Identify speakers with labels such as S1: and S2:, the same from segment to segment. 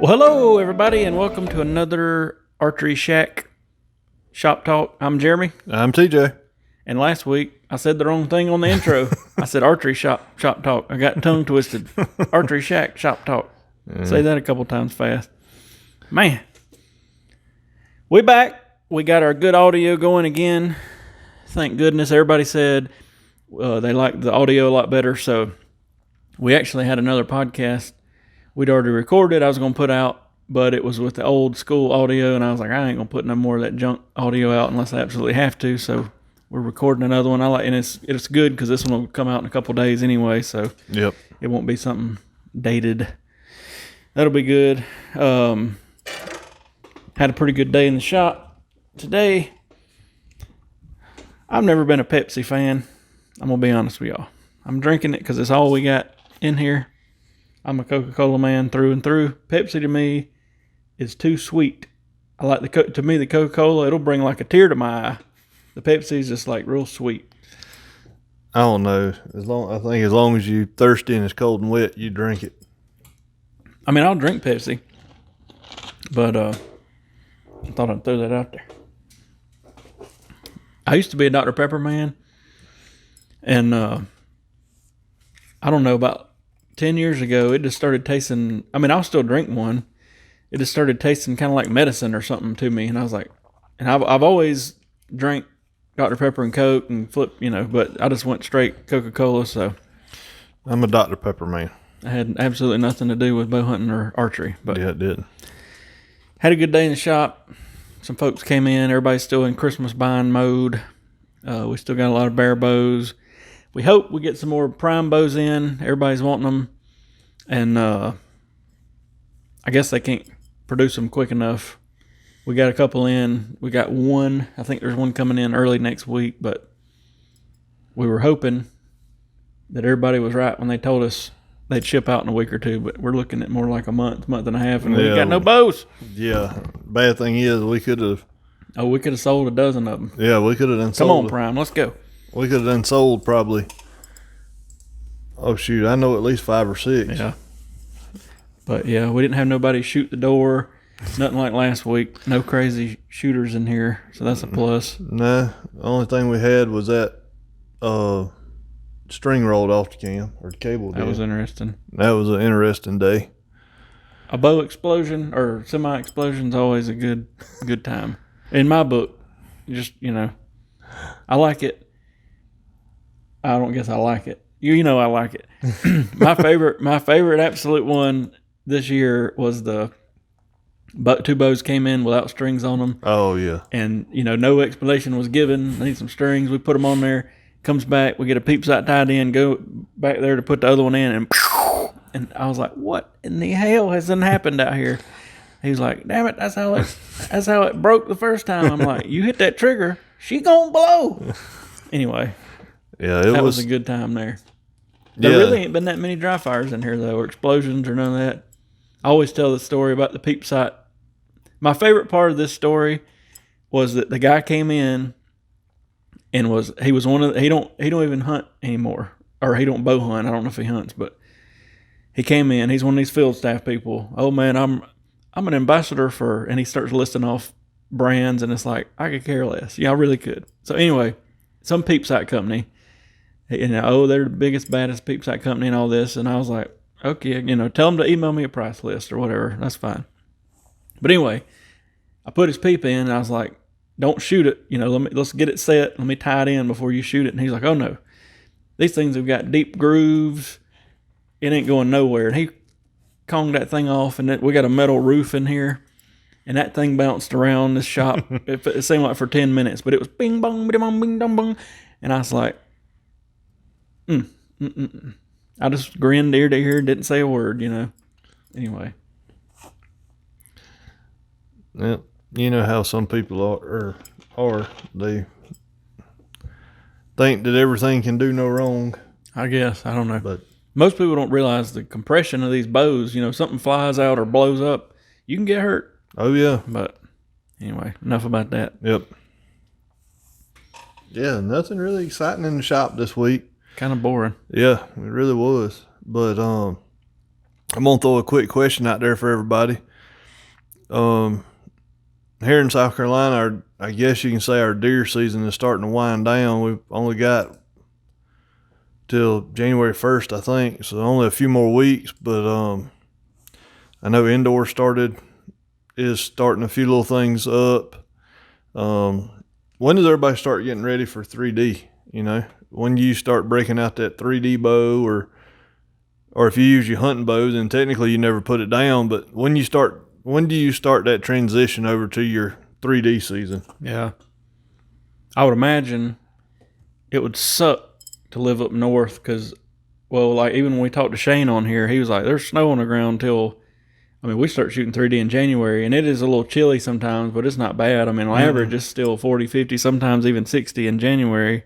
S1: Well, hello, everybody, and welcome to another Archershack Shop Talk. I'm Jeremy,
S2: I'm TJ.
S1: and last week I said the wrong thing on the intro. I said Archery Shop Talk. I got tongue twisted. Archershack Shop Talk. Say that a couple times fast. Man, we back. We got our good audio going again. Thank goodness. Everybody said they liked the audio a lot better, so we actually had another podcast we'd already recorded. I was going to put out, but it was with the old school audio, and I was like, I ain't going to put no more of that junk audio out unless I absolutely have to. So we're recording another one. And it's good because this one will come out in a couple days anyway. So
S2: Yep.
S1: it won't be something dated. That'll be good. Had a pretty good day in the shop today. I've never been a Pepsi fan. I'm going to be honest with y'all. I'm drinking it because it's all we got in here. I'm a Coca-Cola man through and through. Pepsi to me is too sweet. I like the Coca-Cola, it'll bring like a tear to my eye. The Pepsi is just like real sweet.
S2: I don't know. I think as long as you thirsty and it's cold and wet, you drink it.
S1: I mean, I'll drink Pepsi, but I thought I'd throw that out there. I used to be a Dr. Pepper man, and I don't know, about 10 years ago, it just started tasting, I mean, I'll still drink one. It just started tasting kind of like medicine or something to me. And I was like, and I've always drank Dr. Pepper and Coke and but I just went straight Coca-Cola. So
S2: I'm a Dr. Pepper man.
S1: I had absolutely nothing to do with bow hunting or archery. But
S2: Yeah, it did.
S1: had a good day in the shop. Some folks came in. Everybody's still in Christmas buying mode. We still got a lot of bare bows. We hope we get some more prime bows in. Everybody's wanting them. And I guess they can't produce them quick enough. We got a couple in. We got one. I think there's one coming in early next week. But we were hoping that everybody was right when they told us they'd ship out in a week or two. But we're looking at more like a month and a half. And we got no bows.
S2: Yeah. Bad thing is we could have.
S1: Oh, we could have sold a dozen of them.
S2: Yeah, we could have done
S1: sold. Come on, Prime. Let's go.
S2: We could have done sold probably. Oh, shoot. I know at least 5 or 6.
S1: Yeah. But, yeah, we didn't have nobody shoot the door. Nothing like last week. No crazy shooters in here. So that's a plus.
S2: Nah. The only thing we had was that string rolled off the cam, or the cable did.
S1: That was interesting.
S2: That was an interesting day.
S1: A bow explosion or semi-explosion is always a good time. In my book, just, I like it. I don't guess I like it. I like it. My favorite absolute one this year was the two bows came in without strings on them.
S2: Oh, yeah.
S1: And, no explanation was given. I need some strings. We put them on there. Comes back. We get a peep sight tied in. Go back there to put the other one in. And I was like, what in the hell has happened out here? He was like, damn it, that's how it broke the first time. I'm like, you hit that trigger, she gonna blow. Anyway.
S2: Yeah,
S1: that was a good time there. There really ain't been that many dry fires in here, though, or explosions or none of that. I always tell the story about the peep sight. My favorite part of this story was that the guy came in and he don't even hunt anymore, or he don't bow hunt. I don't know if he hunts, but he came in. He's one of these field staff people. Oh man, I'm an ambassador for, and he starts listing off brands, and it's like I could care less. Yeah, I really could. So anyway, some peep sight company. They're the biggest, baddest peep sight company and all this. And I was like, okay, tell them to email me a price list or whatever. That's fine. But anyway, I put his peep in and I was like, don't shoot it. Let's get it set. Let me tie it in before you shoot it. And he's like, oh no, these things have got deep grooves. It ain't going nowhere. And he conged that thing off, and we got a metal roof in here. And that thing bounced around this shop. It seemed like for 10 minutes, but it was bing, bong, bing, bong, bing, dong, bong. And I was like, I just grinned ear to ear, didn't say a word, Anyway.
S2: Yeah, you know how some people are they think that everything can do no wrong.
S1: I guess. I don't know.
S2: But
S1: most people don't realize the compression of these bows. Something flies out or blows up, you can get hurt.
S2: Oh, yeah.
S1: But anyway, enough about that.
S2: Yep. Yeah, nothing really exciting in the shop this week.
S1: Kind of boring.
S2: Yeah, it really was. But I'm going to throw a quick question out there for everybody. Here in South Carolina, I guess you can say our deer season is starting to wind down. We've only got till January 1st, I think, so only a few more weeks. But I know indoor is starting a few little things up. When does everybody start getting ready for 3D? You know, when do you start breaking out that 3D bow, or if you use your hunting bow, then technically you never put it down. But when do you start that transition over to your 3D season?
S1: Yeah, I would imagine it would suck to live up north because, well, like even when we talked to Shane on here, he was like, "There's snow on the ground till." I mean, we start shooting 3D in January, and it is a little chilly sometimes, but it's not bad. I mean, on average, it's still 40, 50, sometimes even 60 in January.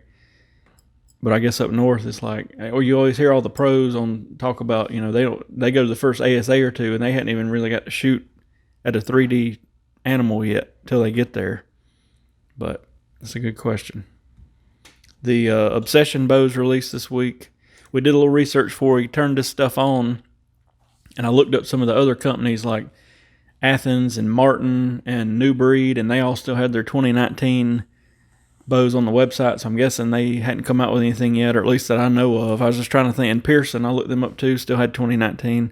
S1: But I guess up north, it's like, or you always hear all the pros talk about, you know, they go to the first ASA or two, and they hadn't even really got to shoot at a 3D animal yet till they get there. But that's a good question. The Obsession bows released this week. We did a little research before we turned this stuff on. And I looked up some of the other companies like Athens and Martin and New Breed, and they all still had their 2019 bows on the website. So I'm guessing they hadn't come out with anything yet, or at least that I know of. I was just trying to think. And Pearson, I looked them up too, still had 2019.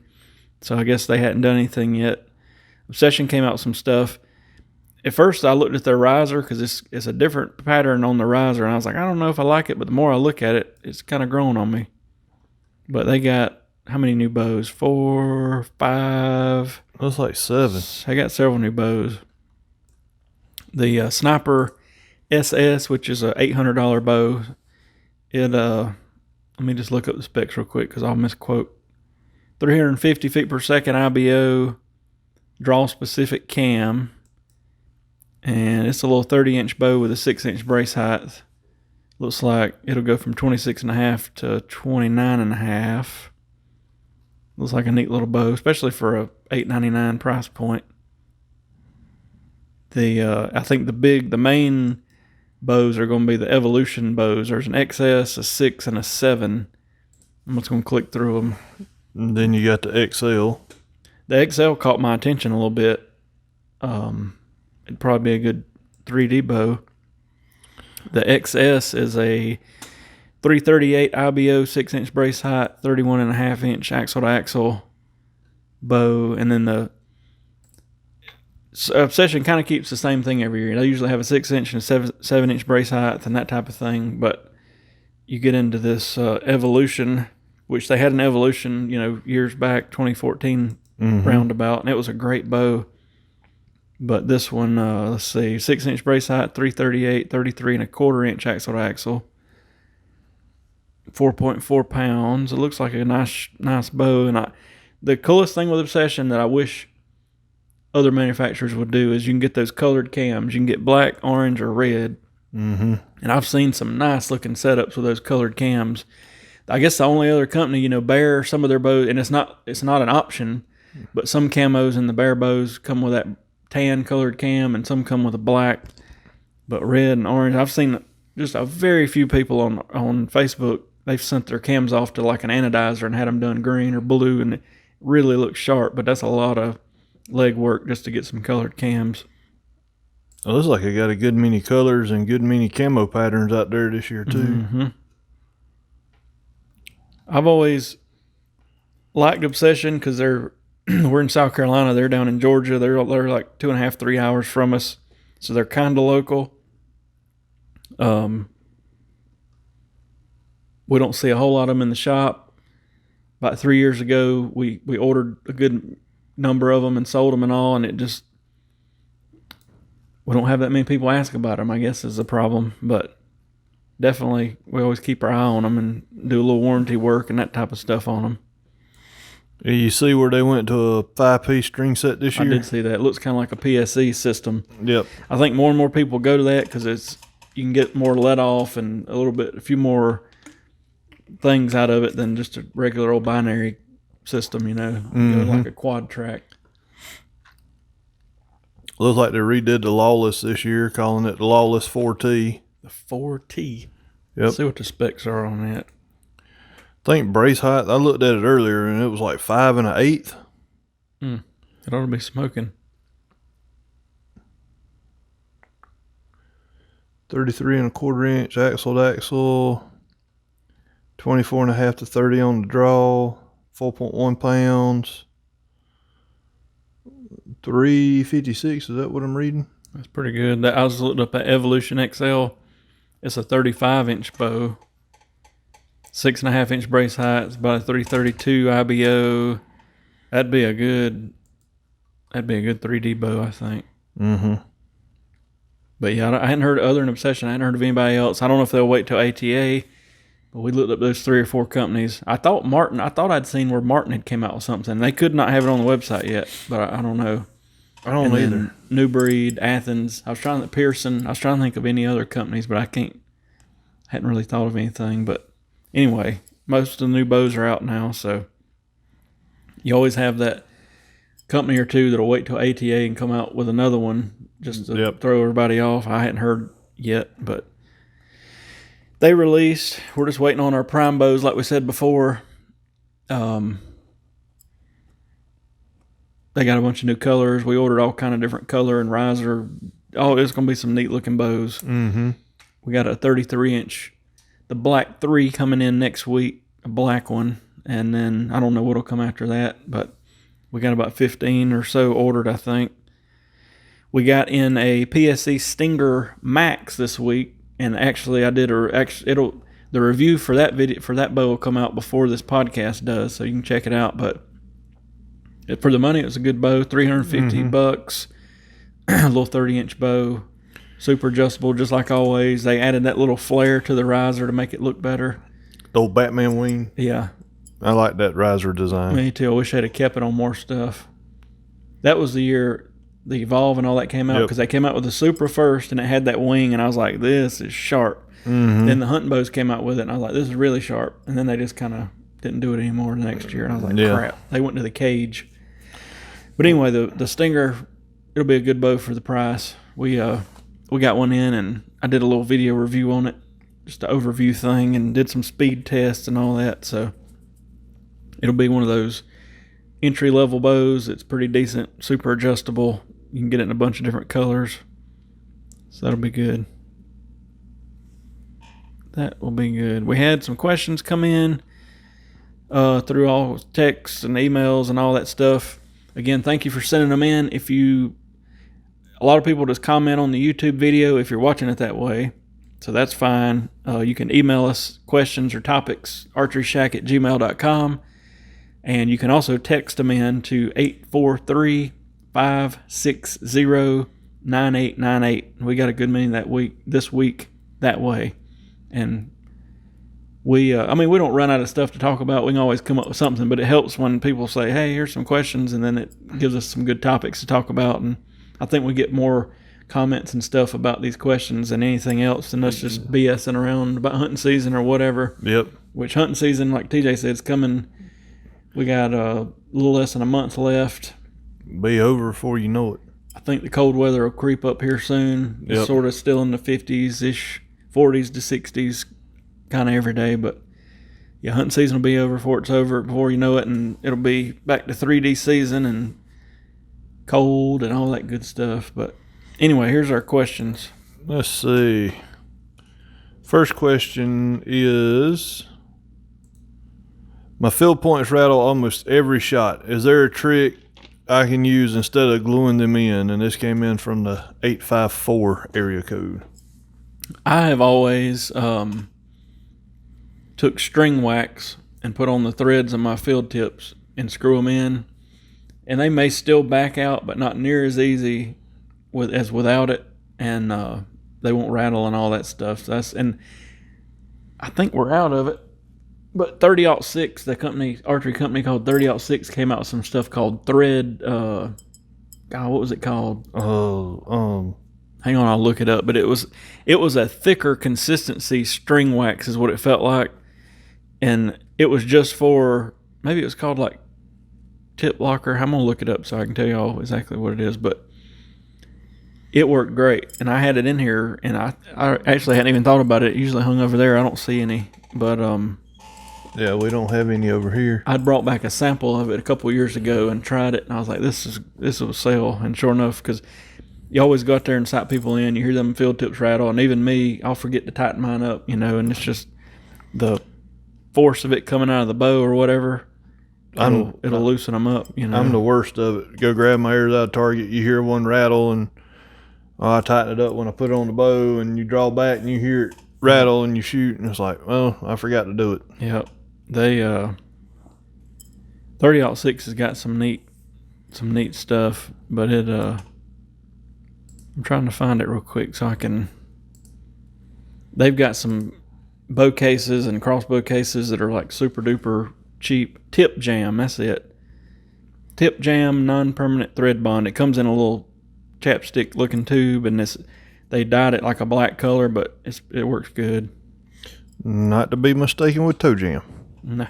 S1: So I guess they hadn't done anything yet. Obsession came out with some stuff. At first, I looked at their riser because it's a different pattern on the riser, and I was like, I don't know if I like it, but the more I look at it, it's kind of growing on me. But they got how many new bows? 4, 5.
S2: Looks like 7.
S1: I got several new bows. The Sniper SS, which is a $800 bow. Let me just look up the specs real quick because I'll misquote. 350 feet per second IBO, draw specific cam, and it's a little 30-inch bow with a 6-inch brace height. Looks like it'll go from 26.5 to 29.5. Looks like a neat little bow, especially for a $8.99 price point. I think the main bows are going to be the Evolution bows. There's an XS, a 6, and a 7. I'm just going to click through them.
S2: And then you got the XL.
S1: The XL caught my attention a little bit. It'd probably be a good 3D bow. The XS is a 338 IBO, 6-inch brace height, 31.5-inch axle-to-axle bow, and then the Obsession kind of keeps the same thing every year. They usually have a 6-inch and a 7-inch brace height and that type of thing, but you get into this Evolution, which they had an Evolution, years back, 2014 roundabout, and it was a great bow. But this one, let's see, 6-inch brace height, 338, 33.25-inch axle-to-axle, 4.4 pounds. It looks like a nice bow. And the coolest thing with Obsession that I wish other manufacturers would do is you can get those colored cams. You can get black, orange, or red. Mm-hmm. And I've seen some nice looking setups with those colored cams. I guess the only other company, Bear, some of their bows, and it's not an option, but some camos in the Bear bows come with that tan colored cam, and some come with a black, but red and orange. I've seen just a very few people on Facebook. They've sent their cams off to like an anodizer and had them done green or blue, and it really looks sharp, but that's a lot of leg work just to get some colored cams.
S2: It looks like I got a good many colors and good many camo patterns out there this year too. Mm-hmm.
S1: I've always liked Obsession because we're in South Carolina. They're down in Georgia. They're like 2.5, 3 hours from us, so they're kind of local. We don't see a whole lot of them in the shop. About 3 years ago, we ordered a good number of them and sold them and all, and we don't have that many people ask about them, I guess, is the problem. But definitely, we always keep our eye on them and do a little warranty work and that type of stuff on them.
S2: You see where they went to a 5-piece string set this year?
S1: I did see that. It looks kind of like a PSE system.
S2: Yep.
S1: I think more and more people go to that because you can get more let off and a few more things out of it than just a regular old binary system, like a quad track.
S2: Looks like they redid the Lawless this year, calling it the Lawless 4T.
S1: The 4T.
S2: Yep.
S1: Let's see what the specs are on that.
S2: I think brace height, I looked at it earlier, and it was like 5 1/8.
S1: It ought to be smoking.
S2: 33 and a quarter inch axle to axle, 24 and a half to 30 on the draw, 4.1 pounds, 356. Is that what I'm reading?
S1: That's pretty good. I was looking up at Evolution XL. It's a 35-inch bow, 6.5-inch brace height. It's about a 332 IBO. That'd be a good 3D bow, I think.
S2: Mm-hmm.
S1: But yeah, I hadn't heard, other than Obsession, I hadn't heard of anybody else. I don't know if they'll wait till ATA, but we looked up those 3 or 4 companies. I thought I'd seen where Martin had came out with something. They could not have it on the website yet, but I don't know.
S2: I don't either.
S1: New Breed, Athens. Pearson. I was trying to think of any other companies, but I hadn't really thought of anything. But anyway, most of the new bows are out now, so you always have that company or two that'll wait till ATA and come out with another one just to throw everybody off. I hadn't heard yet, but they released. We're just waiting on our prime bows, like we said before. They got a bunch of new colors. We ordered all kind of different color and riser. Oh, it's going to be some neat looking bows.
S2: Mm-hmm.
S1: We got a 33-inch, the Black 3 coming in next week, a black one. And then I don't know what'll come after that, but we got about 15 or so ordered, I think. We got in a PSE Stinger Max this week, and actually the review for that bow will come out before this podcast does, so you can check it out. But for the money, it was a good bow, $350, a little 30-inch bow, super adjustable, just like always. They added that little flare to the riser to make it look better.
S2: The old Batman wing.
S1: Yeah.
S2: I like that riser design.
S1: Me too. I wish they'd have kept it on more stuff. That was the year the Evolve and all that came out, because they came out with the Supra first, and it had that wing, and I was like, this is sharp.
S2: Mm-hmm.
S1: Then the hunting bows came out with it, and I was like, this is really sharp. And then they just kind of didn't do it anymore the next year, and I was like, crap. They went to the cage. But anyway, the Stinger, it'll be a good bow for the price. We got one in, and I did a little video review on it, just an overview thing, and did some speed tests and all that. So it'll be one of those entry-level bows. It's pretty decent, super adjustable. You can get it in a bunch of different colors. So that'll be good. That will be good. We had some questions come in through all texts and emails and all that stuff. Again, thank you for sending them in. A lot of people just comment on the YouTube video if you're watching it that way, so that's fine. You can email us questions or topics, archeryshack@gmail.com, and you can also text them in to 843-560-9898. We got a good many this week that way, and we don't run out of stuff to talk about. We can always come up with something, but it helps when people say, hey, here's some questions, and then it gives us some good topics to talk about. And I think we get more comments and stuff about these questions than anything else, than us just BSing around about hunting season or whatever.
S2: Yep.
S1: Which hunting season, like TJ said, is coming. We got a little less than a month left.
S2: Be over before you know it.
S1: I think the cold weather will creep up here soon. It's sort of still in the 50s-ish, 40s to 60s, kind of every day. But yeah, hunting season will be over before it's over, before you know it, and it'll be back to 3D season and cold and all that good stuff. But anyway, here's our questions.
S2: Let's see. First question is, my field points rattle almost every shot. Is there a trick I can use instead of gluing them in? And this came in from the 854 area code.
S1: I have always took string wax and put on the threads of my field tips and screw them in, and they may still back out, but not near as easy as without it, and they won't rattle and all that stuff. So and I think we're out of it. But 30-06, the archery company called 30-06 came out with some stuff called thread. God, what was it called? Hang on, I'll look it up. But it was a thicker consistency string wax, is what it felt like, and it was just for, maybe it was called like tip locker. I'm gonna look it up so I can tell you all exactly what it is. But it worked great, and I had it in here, and I actually hadn't even thought about it. It usually hung over there. I don't see any, but
S2: yeah, we don't have any over here.
S1: I'd brought back a sample of it a couple years ago and tried it, and I was like, this will sell. And sure enough, because you always go out there and sight people in. You hear them field tips rattle, and even me, I'll forget to tighten mine up, you know, and it's just the force of it coming out of the bow or whatever. It'll loosen them up, you know.
S2: I'm the worst of it. Go grab my arrows out of target. You hear one rattle, and I tighten it up when I put it on the bow, and you draw back, and you hear it rattle, and you shoot, and it's like, well, I forgot to do it.
S1: Yep. They 30-06 has got some neat stuff, but it I'm trying to find it real quick so I can. They've got some bow cases and crossbow cases that are like super duper cheap. Tip Jam, that's it. Tip Jam non-permanent thread bond. It comes in a little chapstick looking tube, and they dyed it like a black color, but it works good.
S2: Not to be mistaken with toe jam.
S1: Nah.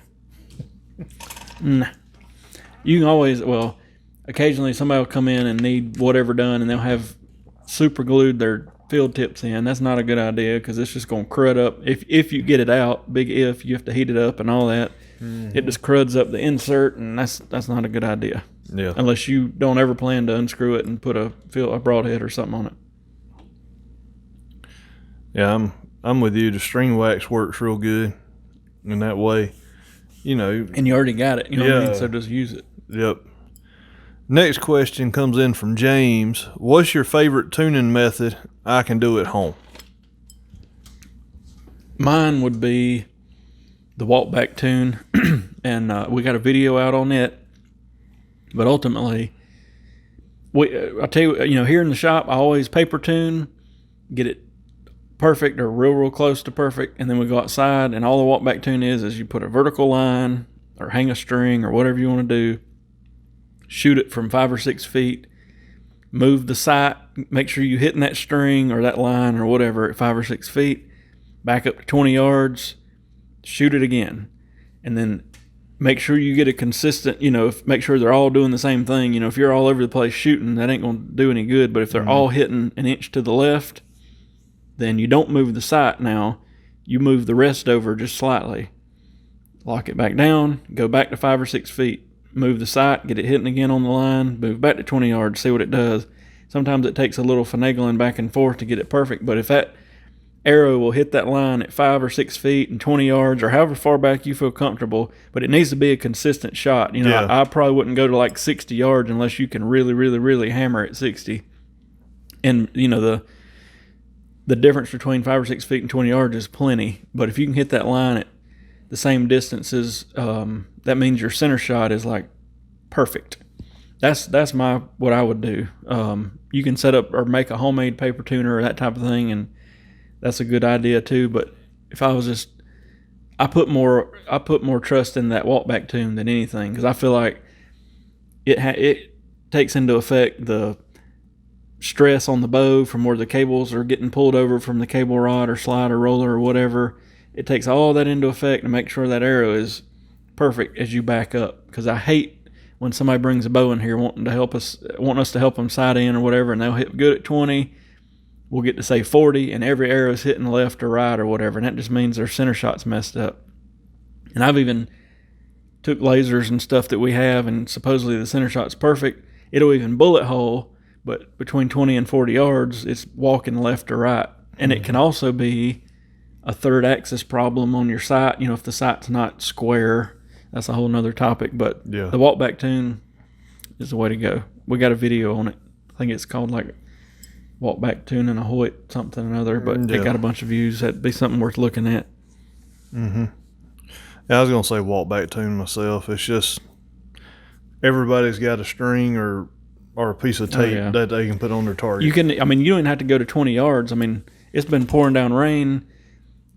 S1: You can always, occasionally somebody will come in and need whatever done, and they'll have super glued their field tips in. That's not a good idea because it's just going to crud up. If you get it out, big if, you have to heat it up and all that. Mm-hmm. It just cruds up the insert, and that's not a good idea.
S2: Yeah.
S1: Unless you don't ever plan to unscrew it and put a broadhead or something on it.
S2: Yeah, I'm with you. The string wax works real good in that way. You know.
S1: And you already got it. You know what I mean? So just use it.
S2: Yep. Next question comes in from James. What's your favorite tuning method I can do at home?
S1: Mine would be the walk back tune, and we got a video out on it. But ultimately, I tell you, here in the shop, I always paper tune, get it perfect or real close to perfect, and then we go outside, and all the walk back tune is you put a vertical line or hang a string or whatever you want to do, shoot it from 5 or 6 feet, move the sight, make sure you're hitting that string or that line or whatever at 5 or 6 feet, back up to 20 yards, shoot it again, and then make sure you get a consistent, make sure they're all doing the same thing. If you're all over the place shooting, that ain't going to do any good. But if they're all hitting an inch to the left, then you don't move the sight now. You move the rest over just slightly. Lock it back down, go back to 5 or 6 feet, move the sight, get it hitting again on the line, move back to 20 yards, see what it does. Sometimes it takes a little finagling back and forth to get it perfect, but if that arrow will hit that line at 5 or 6 feet and 20 yards or however far back you feel comfortable, but it needs to be a consistent shot. I probably wouldn't go to like 60 yards unless you can really, really, really hammer at 60. And, the difference between 5 or 6 feet and 20 yards is plenty. But if you can hit that line at the same distances, that means your center shot is like perfect. That's what I would do. You can set up or make a homemade paper tuner or that type of thing, and that's a good idea too. But if I was I put more trust in that walk back tune than anything, because I feel like it takes into effect the stress on the bow from where the cables are getting pulled over from the cable rod or slide or roller or whatever. It takes all that into effect to make sure that arrow is perfect as you back up. Because I hate when somebody brings a bow in here wanting us to help them sight in or whatever, and they'll hit good at 20. We'll get to say 40, and every arrow is hitting left or right or whatever, and that just means their center shot's messed up. And I've even took lasers and stuff that we have, and supposedly the center shot's perfect. It'll even bullet hole, but between 20 and 40 yards, it's walking left or right. And it can also be a third axis problem on your sight. If the sight's not square, that's a whole nother topic. But the walk back tune is the way to go. We got a video on it. I think it's called like walk back tune and a Hoyt something or another, but it got a bunch of views. That'd be something worth looking at.
S2: Mm-hmm. Yeah, I was going to say walk back tune myself. It's just everybody's got a string or a piece of tape that they can put on their target. You
S1: don't even have to go to 20 yards. It's been pouring down rain,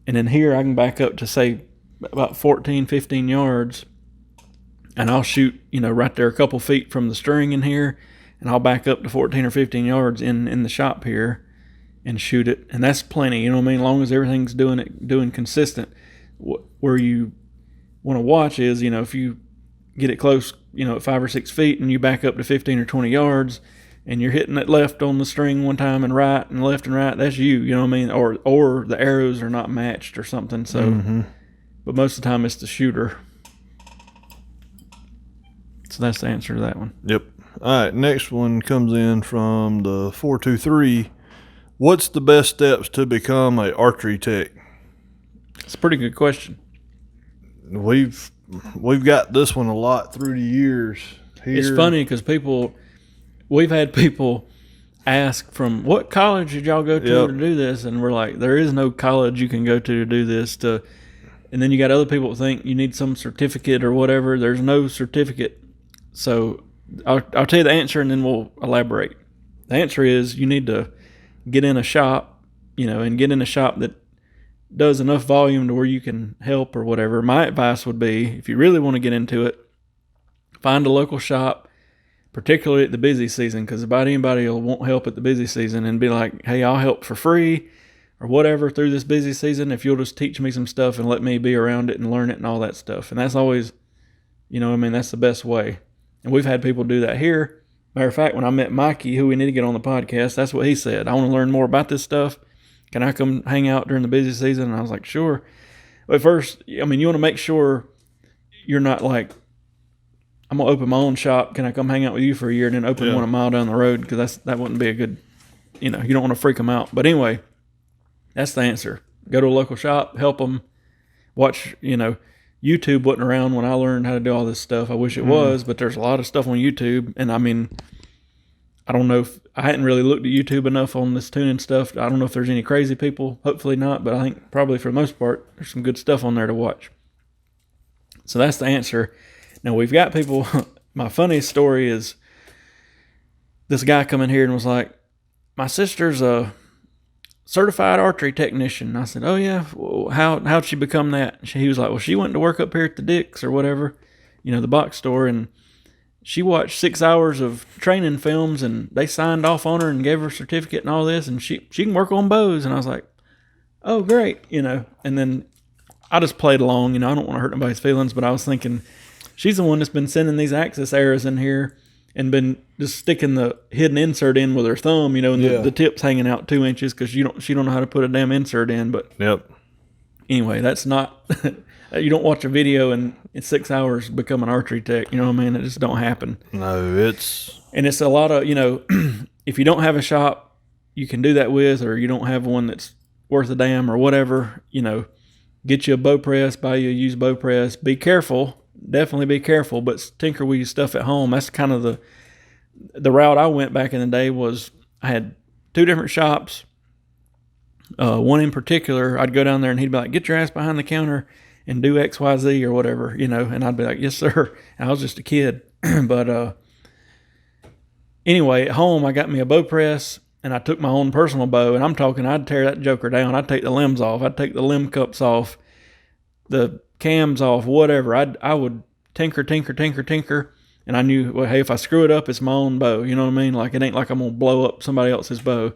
S1: and in here I can back up to say about 14, 15 yards, and I'll shoot, right there a couple feet from the string in here, and I'll back up to 14 or 15 yards in the shop here and shoot it. And that's plenty, as long as everything's doing consistent. Where you want to watch is, if you get it close, at 5 or 6 feet and you back up to 15 or 20 yards and you're hitting it left on the string one time and right and left and right, that's you, or the arrows are not matched or something. So, but most of the time it's the shooter. So that's the answer to that one.
S2: Yep. All right, next one comes in from the 423. What's the best steps to become a archery tech?
S1: It's a pretty good question.
S2: We've got this one a lot through the years. Here.
S1: It's funny because we've had people ask from what college did y'all go to do this, and we're like, there is no college you can go to do this. And then you got other people that think you need some certificate or whatever. There's no certificate. So I'll tell you the answer, and then we'll elaborate. The answer is you need to get in a shop, and get in a shop that does enough volume to where you can help or whatever. My advice would be, if you really want to get into it, find a local shop, particularly at the busy season, because about anybody won't help at the busy season and be like, hey, I'll help for free or whatever through this busy season if you'll just teach me some stuff and let me be around it and learn it and all that stuff. And that's always, that's the best way. And we've had people do that here. Matter of fact, when I met Mikey, who we need to get on the podcast, that's what he said. I want to learn more about this stuff. Can I come hang out during the busy season? And I was like, sure. But first, you want to make sure you're not like, I'm going to open my own shop. Can I come hang out with you for a year and then open one a mile down the road? Because that wouldn't be a good, you don't want to freak them out. But anyway, that's the answer. Go to a local shop, help them. Watch, YouTube wasn't around when I learned how to do all this stuff. I wish it was, but there's a lot of stuff on YouTube. And I don't know if I hadn't really looked at YouTube enough on this tuning stuff. I don't know if there's any crazy people. Hopefully not, but I think probably for the most part, there's some good stuff on there to watch. So that's the answer. Now we've got people. My funniest story is this guy come in here and was like, my sister's a certified archery technician. And I said, oh yeah, well, how'd she become that? He was like, well, she went to work up here at the Dick's or whatever, the box store, and she watched 6 hours of training films, and they signed off on her and gave her a certificate and all this, and she can work on bows. And I was like, oh, great, And then I just played along, I don't want to hurt anybody's feelings, but I was thinking, she's the one that's been sending these axis arrows in here and been just sticking the hidden insert in with her thumb, and the tip's hanging out 2 inches because she don't know how to put a damn insert in. But anyway, that's not... You don't watch a video and in 6 hours become an archery tech. You know what I mean? It just don't happen.
S2: No, it's
S1: a lot of, if you don't have a shop you can do that with, or you don't have one that's worth a damn or whatever, get you a bow press, buy you a used bow press. Be careful. Definitely be careful, but tinker with your stuff at home. That's kind of the route I went back in the day. Was I had 2 different shops. One in particular, I'd go down there and he'd be like, get your ass behind the counter and do X, Y, Z or whatever, and I'd be like, yes, sir. And I was just a kid. But anyway, at home, I got me a bow press, and I took my own personal bow, and I'm talking, I'd tear that joker down. I'd take the limbs off. I'd take the limb cups off, the cams off, whatever. I would tinker, and I knew, well, hey, if I screw it up, it's my own bow. You know what I mean? Like, it ain't like I'm going to blow up somebody else's bow.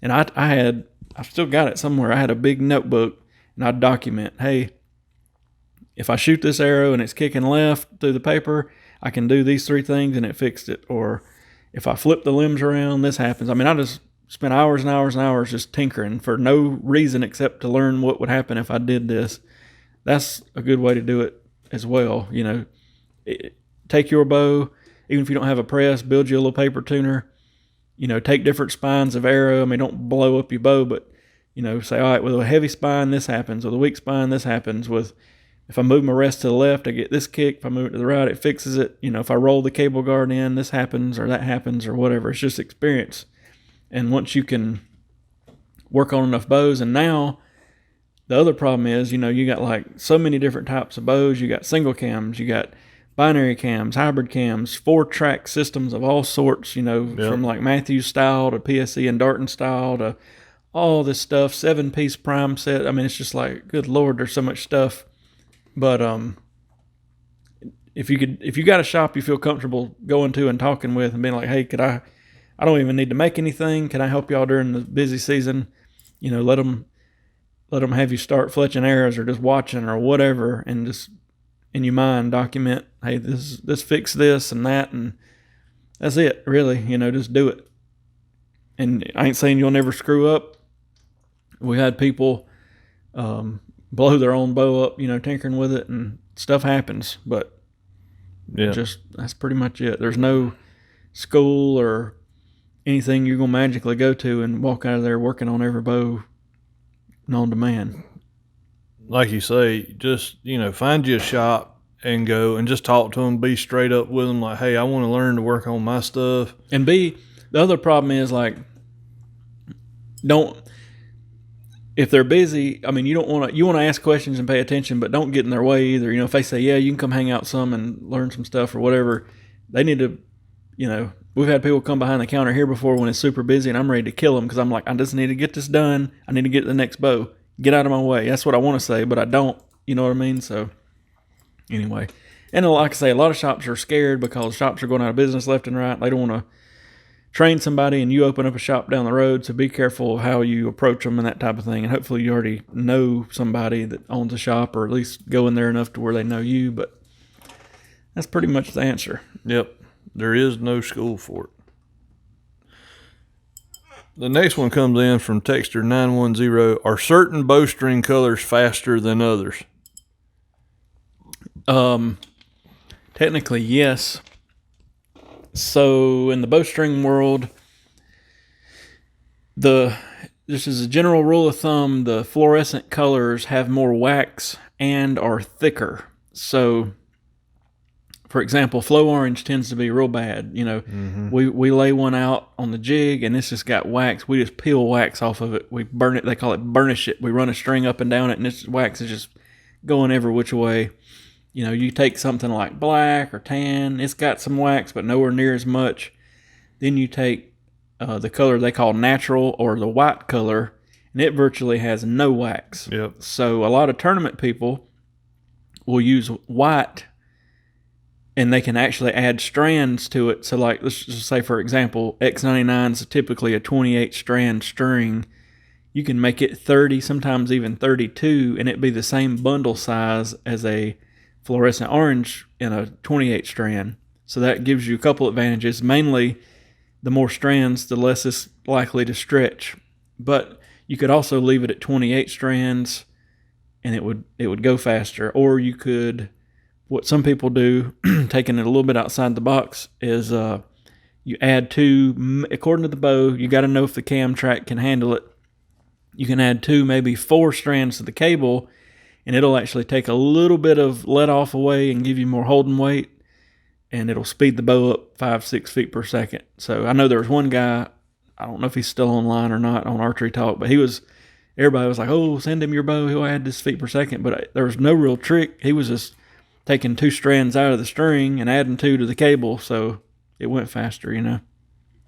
S1: And I've still got it somewhere. I had a big notebook, and I'd document, hey, if I shoot this arrow and it's kicking left through the paper, I can do these 3 things and it fixed it. Or if I flip the limbs around, this happens. I just spent hours and hours and hours just tinkering for no reason except to learn what would happen if I did this. That's a good way to do it as well. Take your bow, even if you don't have a press, build you a little paper tuner. Take different spines of arrow. Don't blow up your bow, but, say, all right, with a heavy spine, this happens. With a weak spine, this happens. If I move my rest to the left, I get this kick. If I move it to the right, it fixes it. If I roll the cable guard in, this happens or that happens or whatever. It's just experience. And once you can work on enough bows, and now the other problem is, you got like so many different types of bows. You got single cams, you got binary cams, hybrid cams, 4-track systems of all sorts, from like Matthews style to PSE and Darton style to all this stuff, 7-piece prime set. It's just like, good Lord, there's so much stuff. But if you got a shop you feel comfortable going to and talking with and being like, hey, I don't even need to make anything. Can I help y'all during the busy season? Let them have you start fletching arrows or just watching or whatever, and just in your mind document, hey, this fix this and that, and that's it, really. Just do it. And I ain't saying you'll never screw up. We had people blow their own bow up, tinkering with it, and stuff happens. But that's pretty much it. There's no school or anything you're going to magically go to and walk out of there working on every bow on demand.
S2: Like you say, just, find you a shop and go and just talk to them, be straight up with them, like, hey, I want to learn to work on my stuff.
S1: And the other problem is, like, if they're busy, I mean, you want to ask questions and pay attention, but don't get in their way either. If they say, yeah, you can come hang out some and learn some stuff or whatever, they need to, we've had people come behind the counter here before when it's super busy and I'm ready to kill them because I'm like, I just need to get this done. I need to get to the next bow. Get out of my way. That's what I want to say, but I don't. You know what I mean? So anyway, and like I say, a lot of shops are scared because shops are going out of business left and right. They don't want to train somebody and you open up a shop down the road, so be careful of how you approach them and that type of thing. And hopefully you already know somebody that owns a shop, or at least go in there enough to where they know you. But that's pretty much the answer.
S2: Yep. There is no school for it. The next one comes in from Texter 910. Are certain bowstring colors faster than others?
S1: Technically, yes. So in the bowstring world, this is a general rule of thumb, the fluorescent colors have more wax and are thicker. So, for example, flow orange tends to be real bad. We lay one out on the jig and it's just got wax. We just peel wax off of it. We burn it. They call it burnish it. We run a string up and down it, and this wax is just going every which way. You take something like black or tan, it's got some wax, but nowhere near as much. Then you take the color they call natural, or the white color, and it virtually has no wax.
S2: Yep.
S1: So a lot of tournament people will use white, and they can actually add strands to it. So, like, let's just say, for example, X99 is typically a 28 strand string. You can make it 30, sometimes even 32, and it'd be the same bundle size as a fluorescent orange in a 28 strand. So that gives you a couple advantages. Mainly, the more strands, the less it's likely to stretch. But you could also leave it at 28 strands, and it would go faster. Or you could, what some people do, taking it a little bit outside the box, is you add 2, according to the bow, you got to know if the cam track can handle it. You can add 2, maybe 4 strands to the cable, and it'll actually take a little bit of let off away and give you more holding weight, and it'll speed the bow up 5-6 feet per second. So I know there was one guy, I don't know if he's still online or not on Archery Talk, but everybody was like, oh, send him your bow, he'll add this feet per second. But there was no real trick. He was just taking 2 strands out of the string and adding 2 to the cable, so it went faster,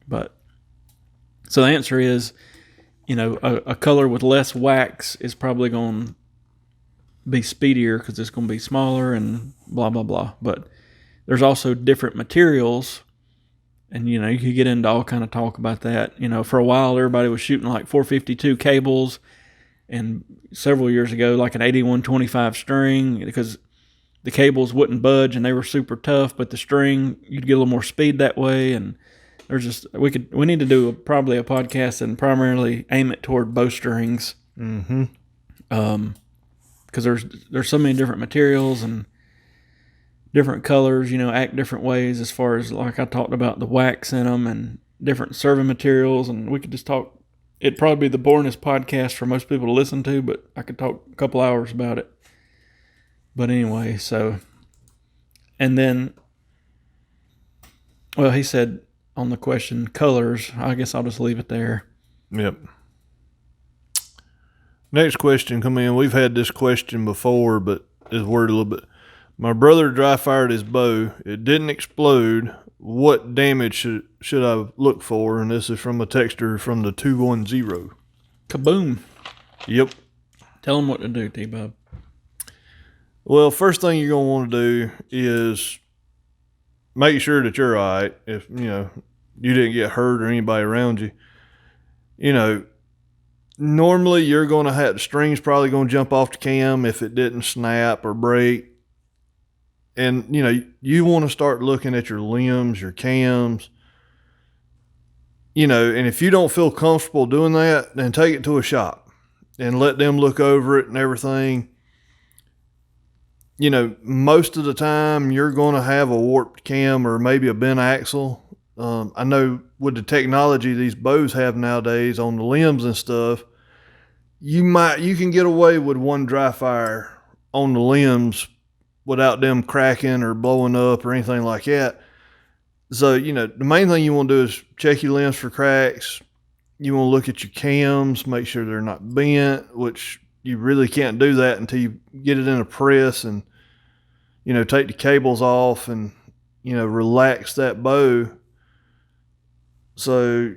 S1: But so the answer is, a color with less wax is probably going to be speedier because it's going to be smaller and blah, blah, blah. But there's also different materials, and, you could get into all kind of talk about that. For a while, everybody was shooting like 452 cables, and several years ago, like an 8125 string, because the cables wouldn't budge and they were super tough, but the string, you'd get a little more speed that way. And there's just, we need to do probably a podcast and primarily aim it toward bowstrings.
S2: Mm-hmm.
S1: Because there's so many different materials and different colors, act different ways as far as, like I talked about, the wax in them and different serving materials. And we could just talk, it'd probably be the boringest podcast for most people to listen to, but I could talk a couple hours about it. But anyway, and then, well, he said on the question, colors, I guess I'll just leave it there.
S2: Yep. Next question come in. We've had this question before, but it's worded a little bit. My brother dry fired his bow. It didn't explode. What damage should I look for? And this is from a texter from the 210.
S1: Kaboom.
S2: Yep.
S1: Tell him what to do, T-Bob.
S2: Well, first thing you're going to want to do is make sure that you're all right. If, you didn't get hurt or anybody around you. Normally you're going to have, the string's probably going to jump off the cam if it didn't snap or break. And, you want to start looking at your limbs, your cams, and if you don't feel comfortable doing that, then take it to a shop and let them look over it and everything. Most of the time you're going to have a warped cam or maybe a bent axle. I know with the technology these bows have nowadays on the limbs and stuff, you can get away with one dry fire on the limbs without them cracking or blowing up or anything like that. So, the main thing you want to do is check your limbs for cracks. You want to look at your cams, make sure they're not bent, which you really can't do that until you get it in a press and, take the cables off and, relax that bow. So,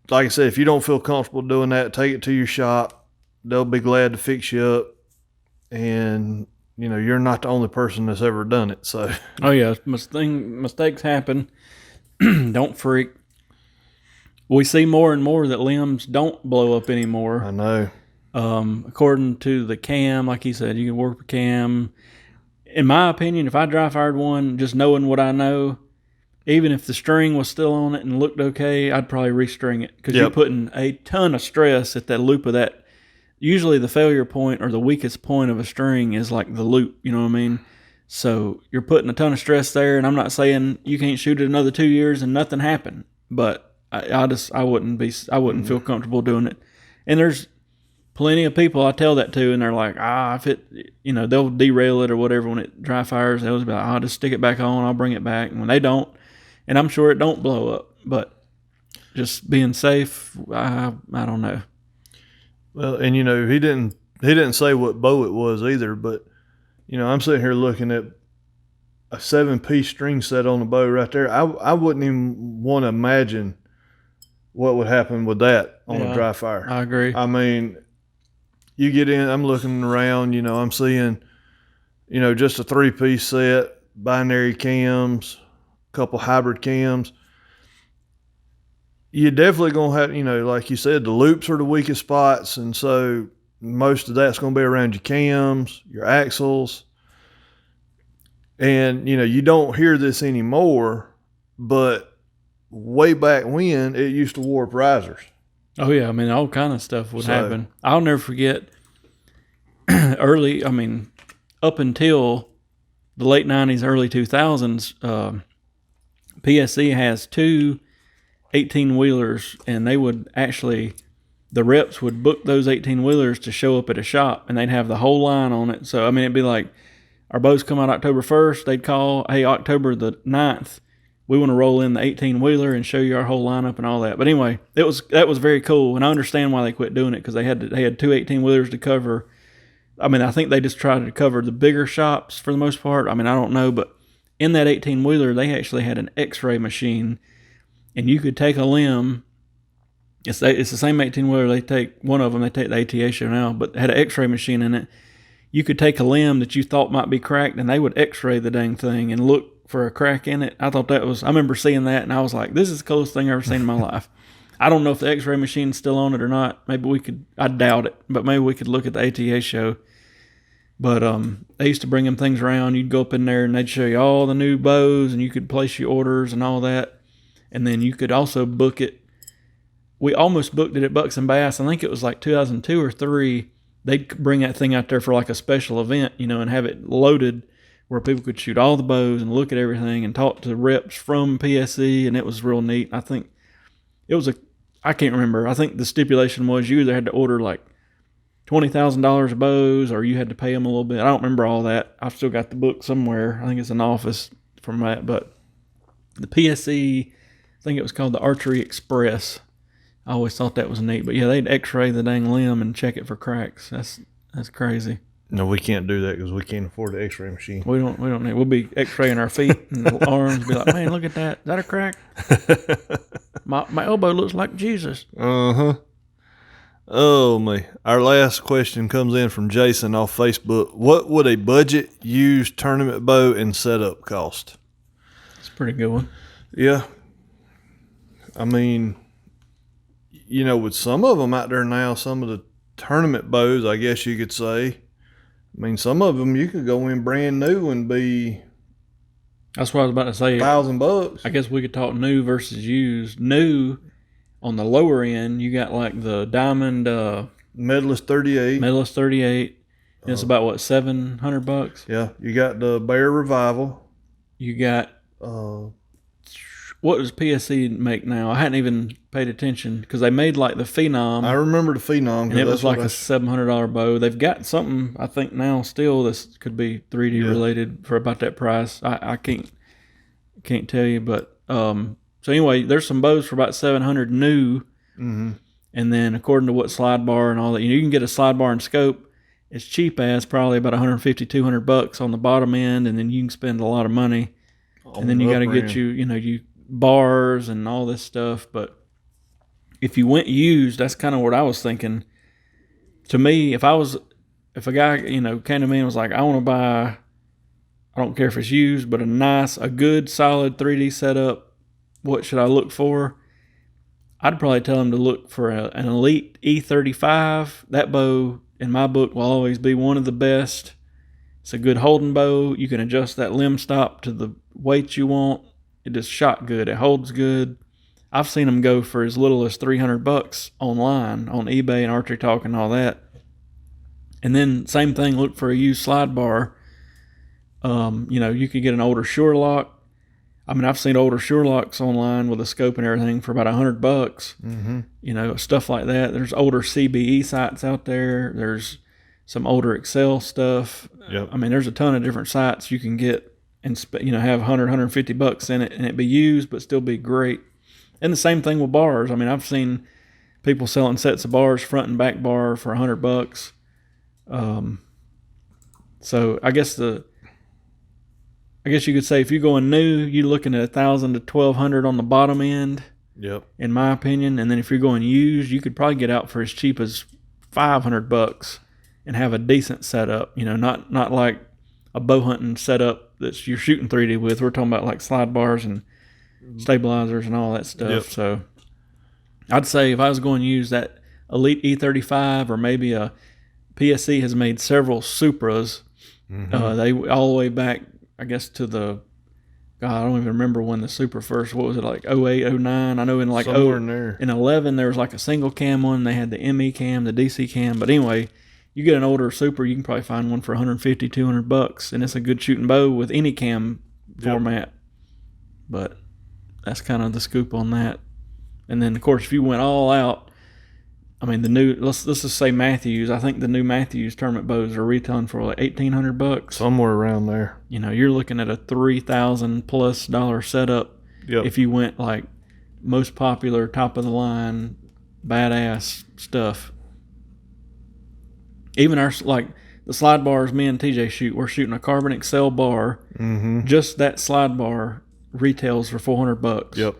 S2: like I said, if you don't feel comfortable doing that, take it to your shop. They'll be glad to fix you up. And, you're not the only person that's ever done it. So,
S1: oh yeah, mistakes happen. Don't freak. We see more and more that limbs don't blow up anymore.
S2: I know.
S1: According to the cam, like he said, you can work the cam. In my opinion, if I dry fired one, just knowing what I know, even if the string was still on it and looked okay, I'd probably restring it because you're putting a ton of stress at that loop of that. Usually the failure point or the weakest point of a string is like the loop, you know what I mean? So you're putting a ton of stress there, and I'm not saying you can't shoot it another 2 years and nothing happened, but I wouldn't feel comfortable doing it. And there's plenty of people I tell that to, and they're like, if it, they'll derail it or whatever when it dry fires. They'll be like, I'll just stick it back on, I'll bring it back. And when they don't, and I'm sure it don't blow up, but just being safe, I don't know.
S2: Well, and he didn't say what bow it was either, but I'm sitting here looking at a 7-piece string set on the bow right there. I wouldn't even want to imagine what would happen with that on a dry fire.
S1: I agree.
S2: I mean, you get in, I'm looking around, I'm seeing, just a 3-piece set, binary cams, a couple hybrid cams. You're definitely going to have, like you said, the loops are the weakest spots. And so most of that's going to be around your cams, your axles. And, you don't hear this anymore, but way back when it used to warp risers.
S1: Oh yeah. I mean, all kind of stuff would happen. I'll never forget up until the late 90s, early 2000s, PSC has 2 18-wheelers, and they would actually, the reps would book those 18-wheelers to show up at a shop, and they'd have the whole line on it. So, it'd be like, our bows come out October 1st, they'd call, hey, October the 9th, we want to roll in the 18-wheeler and show you our whole lineup and all that. But anyway, that was very cool, and I understand why they quit doing it, because they had 2 18-wheelers to cover. I think they just tried to cover the bigger shops for the most part. I don't know, but in that 18-wheeler, they actually had an X-ray machine, and you could take a limb. It's the same 18-wheeler. They take the ATA show now, but had an X-ray machine in it. You could take a limb that you thought might be cracked, and they would X-ray the dang thing and look for a crack in it. I remember seeing that, and I was like, this is the coolest thing I've ever seen in my life. I don't know if the X-ray machine's still on it or not. I doubt it, but maybe we could look at the ATA show. But they used to bring them things around. You'd go up in there, and they'd show you all the new bows, and you could place your orders and all that. And then you could also book it. We almost booked it at Bucks and Bass. I think it was like 2002 or 2003. They'd bring that thing out there for like a special event, and have it loaded where people could shoot all the bows and look at everything and talk to reps from PSC, and it was real neat. I think it was I can't remember. I think the stipulation was you either had to order like $20,000 of bows or you had to pay them a little bit. I don't remember all that. I've still got the book somewhere. I think it's in the office from that. But the PSC, I think it was called the Archery Express. I always thought that was neat. But yeah, they'd X-ray the dang limb and check it for cracks. That's crazy.
S2: No, we can't do that because we can't afford the X-ray machine.
S1: We don't need. We'll be X-raying our feet and arms. Be like, man, look at that. Is that a crack? my elbow looks like Jesus.
S2: Oh me. Our last question comes in from Jason off Facebook. What would a budget used tournament bow and setup cost?
S1: It's a pretty good one.
S2: Yeah. With some of them out there now, some of the tournament bows, I guess you could say. Some of them you could go in brand new and be.
S1: That's what I was about to say.
S2: $1,000.
S1: I guess we could talk new versus used. New, on the lower end, you got like the Diamond
S2: Medalist 38.
S1: And it's about what, $700?
S2: Yeah, you got the Bear Revival.
S1: You got what does PSE make now? I hadn't even paid attention because they made like the Phenom.
S2: I remember the Phenom.
S1: And it was like a $700 bow. They've got something, I think now still, this could be 3D related for about that price. I can't tell you, but so anyway, there's some bows for about $700 new.
S2: Mm-hmm.
S1: And then according to what slide bar and all that, you can get a slide bar and scope as cheap as probably about $150-$200 on the bottom end, and then you can spend a lot of money. And then you got to get you bars and all this stuff. But if you went used, that's kind of what I was thinking. To me, if a guy, came to me and was like, I want to buy, I don't care if it's used, but a good, solid 3D setup, what should I look for? I'd probably tell him to look for an Elite E35. That bow, in my book, will always be one of the best. It's a good holding bow. You can adjust that limb stop to the weight you want. It just shot good. It holds good. I've seen them go for as little as $300 online on eBay and Archery Talk and all that. And then same thing, look for a used slide bar. You could get an older Surelock. I mean, I've seen older Surelocks online with a scope and everything for about $100.
S2: Mm-hmm.
S1: Stuff like that. There's older CBE sights out there. There's some older Excel stuff.
S2: Yep.
S1: I mean, there's a ton of different sights you can get and have $100-$150 in it, and it be used but still be great. And the same thing with bars. I mean, I've seen people selling sets of bars, front and back bar, for $100. So I guess you could say if you're going new, you're looking at $1,000 to $1,200 on the bottom end.
S2: Yep. In
S1: my opinion, and then if you're going used, you could probably get out for as cheap as $500 and have a decent setup. Not like a bow hunting setup that you're shooting 3D with. We're talking about like slide bars and stabilizers and all that stuff.
S2: Yep.
S1: So I'd say if I was going to use that Elite E35 or maybe a PSE has made several Supras.
S2: Mm-hmm.
S1: They all the way back, I guess, to I don't even remember when the Super first, what was it, like 08, 09? I know in like in 11 there was like a single cam one. They had the ME cam, the DC cam. But anyway, you get an older Super, you can probably find one for $150-$200, and it's a good shooting bow with any cam format. But that's kind of the scoop on that. And then of course, if you went all out, I mean, the new, let's just say Matthews. I think the new Matthews tournament bows are retailing for like $1,800,
S2: somewhere around there.
S1: You're looking at a $3,000+ setup.
S2: Yep.
S1: If you went like most popular, top of the line, badass stuff. Even the slide bars me and TJ shoot, we're shooting a Carbon Excel bar.
S2: Mm-hmm.
S1: Just that slide bar retails for $400.
S2: Yep.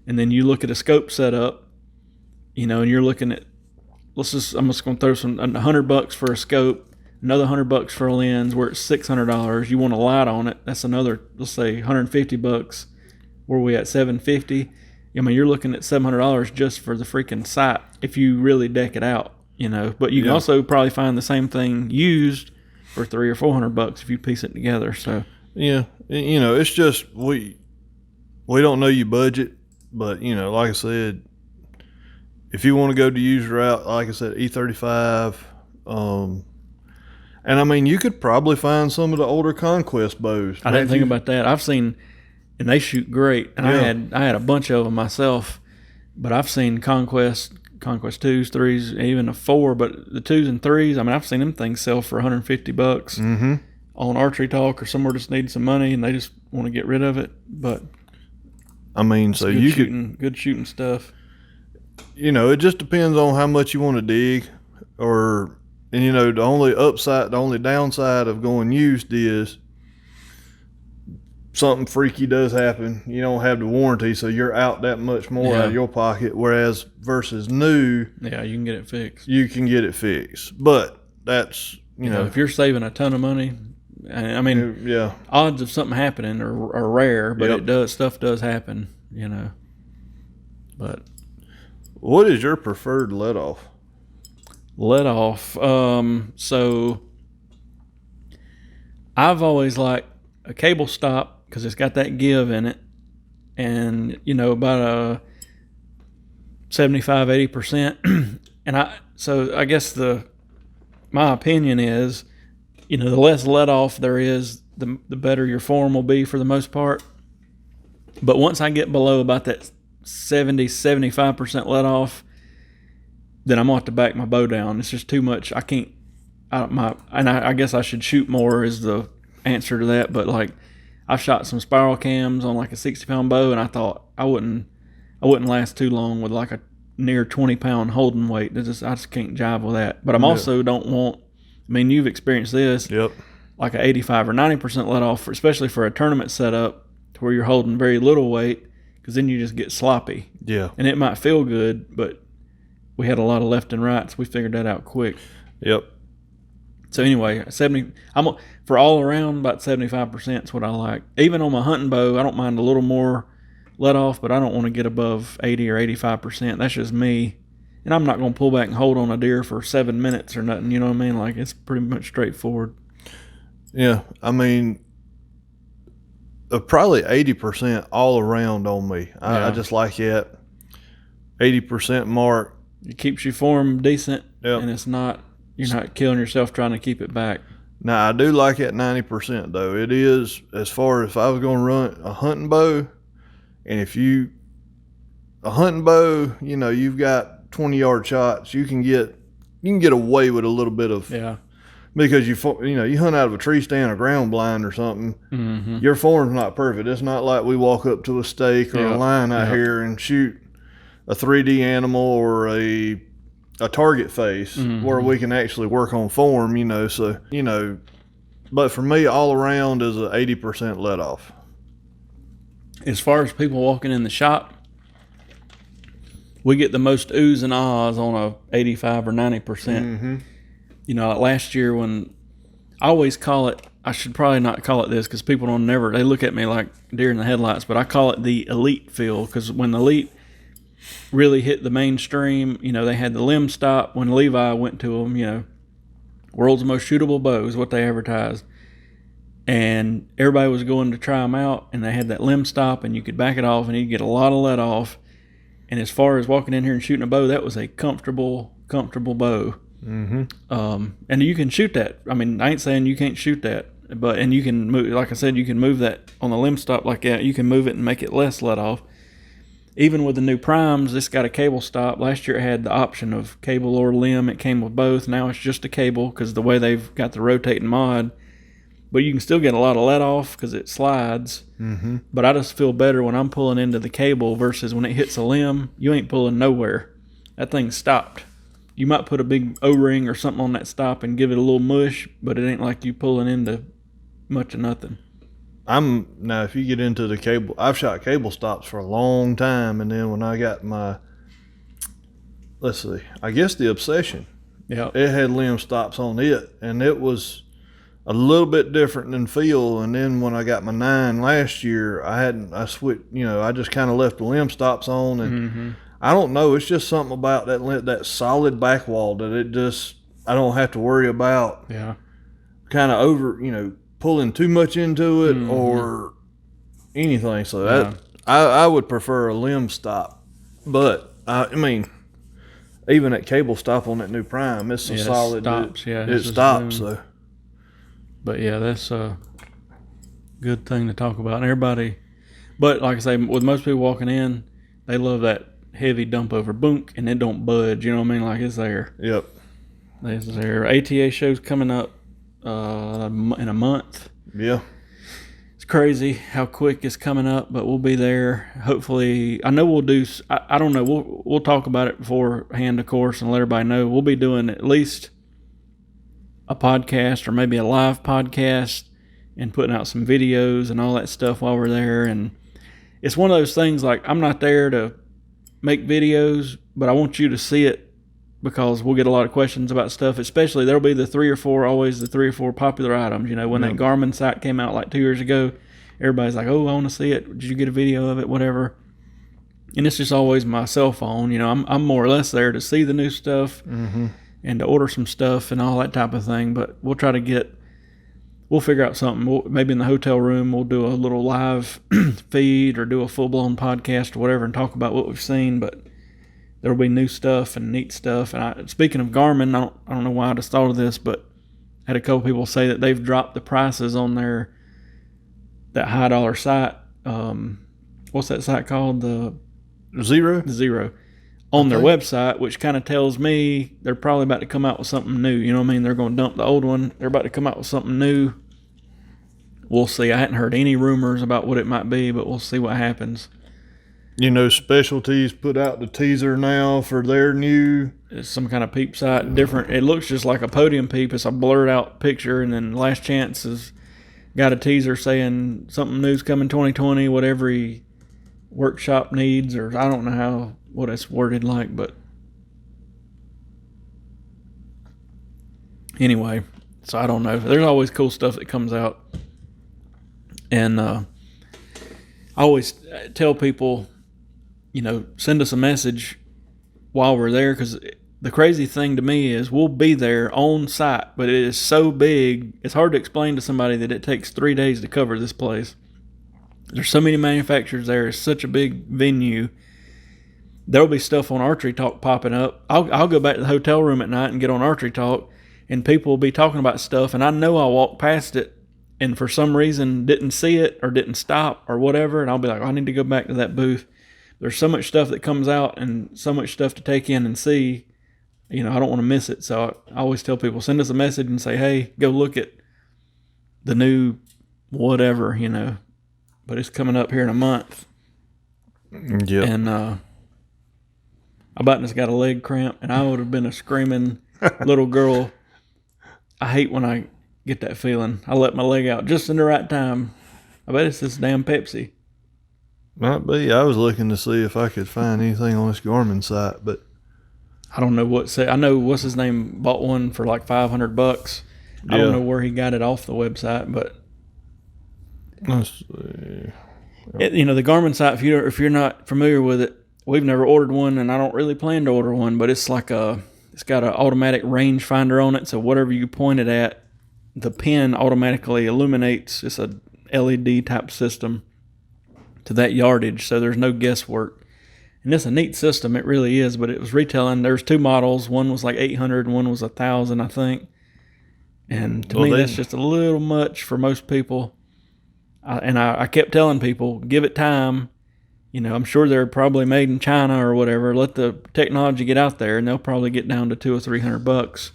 S1: And then you look at a scope setup, and you're looking at, I'm just going to throw $100 for a scope, another $100 for a lens. Where it's $600. You want a light on it, that's another, let's say $150. Where we at $750? I mean, you're looking at $700 just for the freaking sight if you really deck it out. But you can also probably find the same thing used for $300 or $400 if you piece it together. So
S2: yeah, it's just we don't know your budget, but like I said, if you want to go the used route, like I said, E35, and I mean you could probably find some of the older Conquest bows.
S1: I didn't think about that. I've seen, and they shoot great, and I had a bunch of them myself, but I've seen Conquest 2s, 3s, even a 4, but the 2s and 3s, I mean, I've seen them things sell for $150
S2: mm-hmm.
S1: on Archery Talk, or somewhere just needing some money and they just want to get rid of it. But
S2: I mean, so you could
S1: good shooting stuff.
S2: It just depends on how much you want to dig, and the only downside of going used is something freaky does happen. You don't have the warranty, so you're out that much more out of your pocket. Whereas versus new,
S1: you can get it fixed.
S2: You can get it fixed, but that's
S1: if you're saving a ton of money. I mean, odds of something happening are rare, but stuff does happen. But
S2: what is your preferred let off?
S1: So I've always liked a cable stop because it's got that give in it, and about a 75-80%. And I guess my opinion is, the less let off there is, the better your form will be for the most part. But once I get below about that 70-75% let off, then I'm going to have to back my bow down. It's just too much. I can't. I guess I should shoot more is the answer to that. But like, I've shot some spiral cams on like a 60-pound bow, and I thought I wouldn't last too long with like a near 20-pound holding weight. I just can't jive with that. But I'm also don't want. I mean, you've experienced this.
S2: Yep.
S1: Like a 85 or 90% let off, especially for a tournament setup, to where you're holding very little weight, because then you just get sloppy.
S2: Yeah.
S1: And it might feel good, but we had a lot of left and rights. We figured that out quick.
S2: Yep.
S1: So anyway, for all around about 75% is what I like. Even on my hunting bow, I don't mind a little more let off, but I don't want to get above 80 or 85%. That's just me. And I'm not going to pull back and hold on a deer for 7 minutes or nothing. You know what I mean? Like, it's pretty much straightforward.
S2: Yeah, I mean, probably 80% all around on me. I just like that 80% mark.
S1: It keeps your form decent,
S2: Yep.
S1: and you're not killing yourself trying to keep it back.
S2: Now, I do like that 90%, though. It is, as far as if I was going to run a hunting bow, and a hunting bow, you know, you've got 20-yard shots, you can get away with a little bit of, because you hunt out of a tree stand or ground blind or something. Mm-hmm. Your form's not perfect. It's not like we walk up to a stake or a line out here and shoot a 3D animal or a target face where we can actually work on form, you know. So, you know, but for me, all around is a 80% let off.
S1: As far as people walking in the shop, we get the most oohs and ahs on a 85 or 90%. Mm-hmm. You know, last year when I always call it, I should probably not call it this because people they look at me like deer in the headlights, but I call it the elite feel, because when the elite really hit the mainstream, you know, they had the limb stop. When Levi went to them, you know, world's most shootable bow is what they advertised. And everybody was going to try them out, and they had that limb stop, and you could back it off, and you'd get a lot of let off. And as far as walking in here and shooting a bow, that was a comfortable bow. Mm-hmm. And you can shoot that. I mean, I ain't saying you can't shoot that, and you can move, like I said, you can move that on the limb stop like that. You can move it and make it less let off. Even with the new primes, this got a cable stop. Last year it had the option of cable or limb. It came with both. Now it's just a cable because the way they've got the rotating mod. But you can still get a lot of let off because it slides. Mm-hmm. But I just feel better when I'm pulling into the cable versus when it hits a limb, you ain't pulling nowhere. That thing's stopped. You might put a big O-ring or something on that stop and give it a little mush, but it ain't like you pulling into much of nothing.
S2: Now, if you get into the cable, I've shot cable stops for a long time, and then when I got my, I guess the Obsession, it had limb stops on it, and it was a little bit different than feel. And then when I got my 9 last year, I switched, you know, I just kind of left the limb stops on, and I don't know, it's just something about that solid back wall that I don't have to worry about kind of over, you know, pulling too much into it or anything. So that I would prefer a limb stop. But I mean, even that cable stop on that new prime, it's a solid. It stops. So,
S1: but yeah, that's a good thing to talk about. And everybody, but like I say, with most people walking in, they love that heavy dump over boonk, and it don't budge. You know what I mean? Like, it's there.
S2: Yep.
S1: It's there. ATA show's coming up in a month.
S2: Yeah.
S1: It's crazy how quick it's coming up, but we'll be there. Hopefully, I know we'll do, I don't know, we'll talk about it beforehand, of course, and let everybody know. We'll be doing at least a podcast or maybe a live podcast and putting out some videos and all that stuff while we're there. And it's one of those things, like, I'm not there to make videos, but I want you to see it, because we'll get a lot of questions about stuff. Especially, there'll be the 3 or 4 popular items. You know, when that Garmin sight came out like 2 years ago, everybody's like, oh, I want to see it. Did you get a video of it? Whatever. And it's just always my cell phone. You know, I'm more or less there to see the new stuff and to order some stuff and all that type of thing. But we'll try to we'll figure out something. Maybe in the hotel room, we'll do a little live feed or do a full-blown podcast or whatever and talk about what we've seen. But there'll be new stuff and neat stuff. And speaking of Garmin, I don't know why I just thought of this, but I had a couple people say that they've dropped the prices on that high dollar sight what's that site called? The
S2: Zero.
S1: On their website, which kind of tells me they're probably about to come out with something new. You know what I mean? They're going to dump the old one. They're about to come out with something new. We'll see. I hadn't heard any rumors about what it might be, but we'll see what happens.
S2: You know, Specialties put out the teaser now for their new.
S1: It's some kind of peep sight, different. It looks just like a podium peep. It's a blurred out picture, and then Last Chance has got a teaser saying something new's coming 2020, what every workshop needs, or I don't know what it's worded like, but anyway, so I don't know. There's always cool stuff that comes out, and I always tell people, send us a message while we're there, because the crazy thing to me is we'll be there on site, but it is so big, it's hard to explain to somebody that it takes 3 days to cover this place. There's so many manufacturers there. It's such a big venue. There'll be stuff on Archery Talk popping up. I'll go back to the hotel room at night and get on Archery Talk, and people will be talking about stuff, and I know I'll walk past it and for some reason didn't see it or didn't stop or whatever, and I'll be like, I need to go back to that booth. There's so much stuff that comes out and so much stuff to take in and see. I don't want to miss it. So I always tell people, send us a message and say, hey, go look at the new whatever, But it's coming up here in a month.
S2: Yeah.
S1: And I about just got a leg cramp, and I would have been a screaming little girl. I hate when I get that feeling. I let my leg out just in the right time. I bet it's this damn Pepsi.
S2: Might be. I was looking to see if I could find anything on this Garmin site, but
S1: I don't know what say. I know what's his name bought one for like $500. I don't know where he got it off the website, but
S2: let's see.
S1: The Garmin site. If you're not familiar with it, we've never ordered one, and I don't really plan to order one. But it's like it's got an automatic rangefinder on it, so whatever you point it at, the pin automatically illuminates. It's a LED type system to that yardage, so there's no guesswork. And it's a neat system, it really is. But it was retailing. There's 2 models. One was like 800, and one was 1,000, I think. And to me, that's just a little much for most people. I kept telling people, give it time. I'm sure they're probably made in China or whatever. Let the technology get out there, and they'll probably get down to $200 or $300.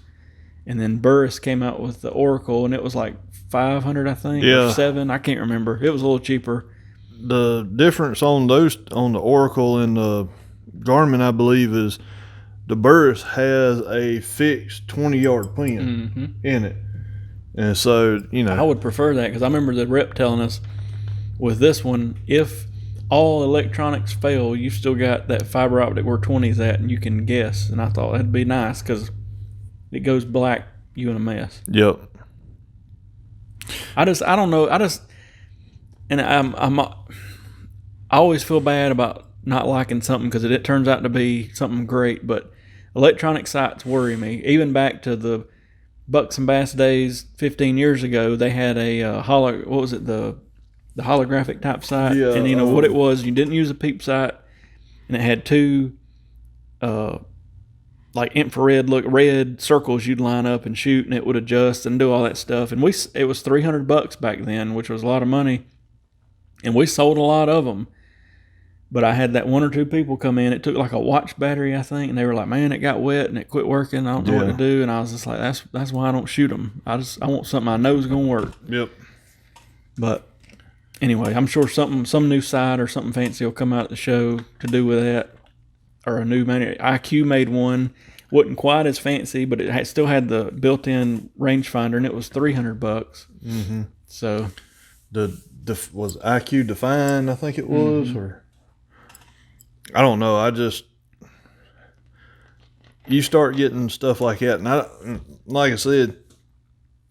S1: And then Burris came out with the Oracle, and it was like $500, I think, or $700. I can't remember. It was a little cheaper.
S2: The difference on the Oracle and the Garmin, I believe, is the Burris has a fixed 20-yard pin in it. And so,
S1: I would prefer that, because I remember the rep telling us with this one, if all electronics fail, you've still got that fiber optic where 20's at, and you can guess. And I thought that'd be nice, because it goes black, you in a mess.
S2: Yep.
S1: I don't know. And I always feel bad about not liking something because it turns out to be something great. But electronic sites worry me. Even back to the Bucks and Bass days 15 years ago, they had a the holographic type sight.
S2: Yeah,
S1: and what it was, you didn't use a peep sight, and it had 2 like infrared red circles you'd line up and shoot, and it would adjust and do all that stuff. And it was $300 back then, which was a lot of money. And we sold a lot of them. But I had that 1 or 2 people come in. It took like a watch battery, I think, and they were like, "Man, it got wet and it quit working. I don't know what to do." And I was just like, "That's why I don't shoot them. I want something I know is gonna work."
S2: Yep.
S1: But anyway, I'm sure some new site or something fancy will come out at the show to do with that, or a new IQ made one. Wasn't quite as fancy, but it still had the built-in rangefinder, and it was $300.
S2: Mm-hmm.
S1: So
S2: was IQ Define, I think it was, or I don't know. You start getting stuff like that, and like I said,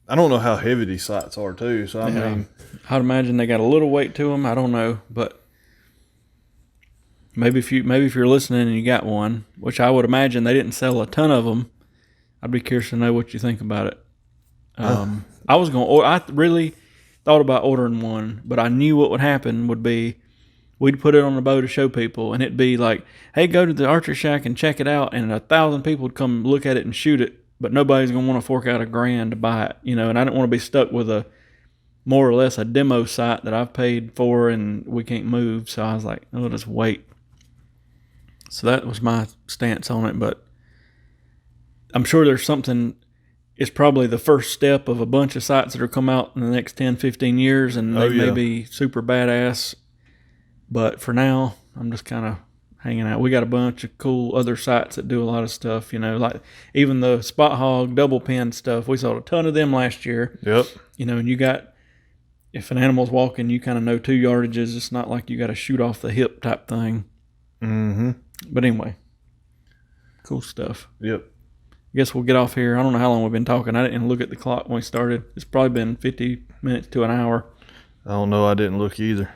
S2: I don't know how heavy these sights are too. So I mean,
S1: I'd imagine they got a little weight to them. I don't know, but maybe if you're listening and you got one, which I would imagine they didn't sell a ton of them, I'd be curious to know what you think about it. I really thought about ordering one, but I knew what would happen would be we'd put it on the bow to show people, and it'd be like, hey, go to the Archershack and check it out, and 1,000 people would come look at it and shoot it, but nobody's going to want to fork out $1,000 to buy it, and I didn't want to be stuck with a more or less a demo site that I've paid for and we can't move. So I was like, oh, just wait. So that was my stance on it. But I'm sure there's something, it's probably the first step of a bunch of sites that are come out in the next 10, 15 years, and they may be super badass. But for now, I'm just kind of hanging out. We got a bunch of cool other sites that do a lot of stuff, like even the spot hog double pin stuff. We sold a ton of them last year.
S2: Yep.
S1: And you got, if an animal's walking, you kind of know 2 yardages. It's not like you got to shoot off the hip type thing.
S2: Mm-hmm.
S1: But anyway, cool stuff.
S2: Yep.
S1: I guess we'll get off here. I don't know how long we've been talking. I didn't look at the clock when we started. It's probably been 50 minutes to an hour.
S2: I don't know. I didn't look either.